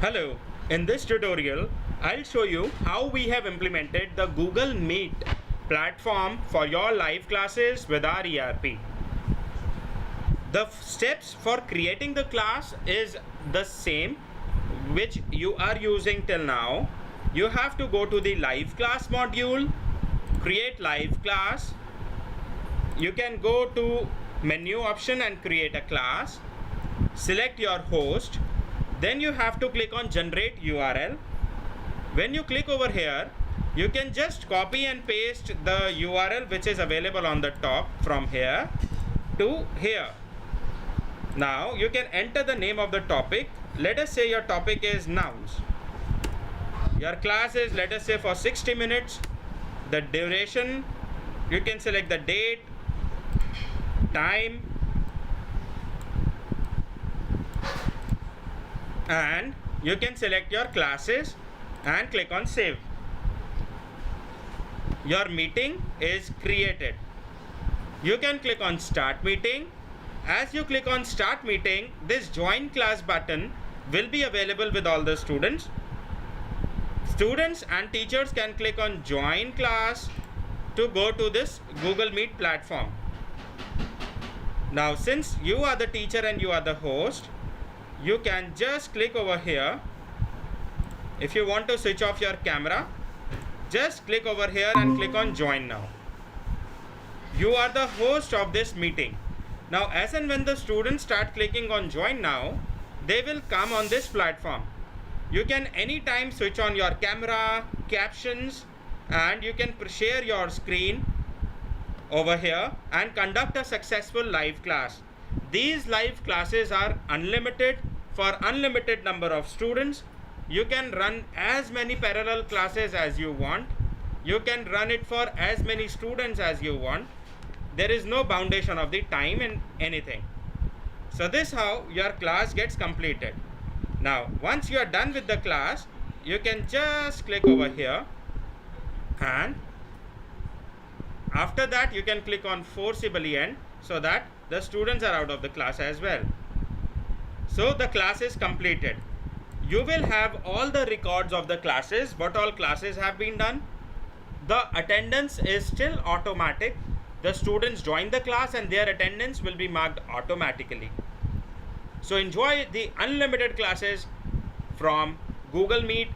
Hello, in this tutorial, I'll show you how we have implemented the Google Meet platform for your live classes with our ERP. The steps for creating the class is the same which you are using till now. You have to go to the live class module, create live class. You can go to menu option and create a class. Select your host. Then you have to click on generate URL. When you click over here, you can just copy and paste the URL which is available on the top from here to here. Now you can enter the name of the topic. Let us say your topic is nouns. Your class is, let us say, for 60 minutes. The duration, you can select the date, time, and you can select your classes and click on save. Your meeting is created. You can click on start meeting. As you click on start meeting, this join class button will be available with all the students. Students and teachers can click on join class to go to this Google Meet platform. Now since you are the teacher and you are the host, you can just click over here. If you want to switch off your camera, just click over here and click on join now. You are the host of this meeting. Now as and when the students start clicking on join now, they will come on this platform. You can anytime switch on your camera, captions, and you can share your screen over here and conduct a successful live class. These live classes are unlimited for unlimited number of students. You can run as many parallel classes as you want. You can run it for as many students as you want. There is no boundation of the time and anything. So this is how your class gets completed. Now once you are done with the class, you can just click over here, and after that you can click on forcibly end so that the students are out of the class as well. So the class is completed. You will have all the records of the classes, what all classes have been done. The attendance is still automatic. The students join the class and their attendance will be marked automatically. So enjoy the unlimited classes from Google Meet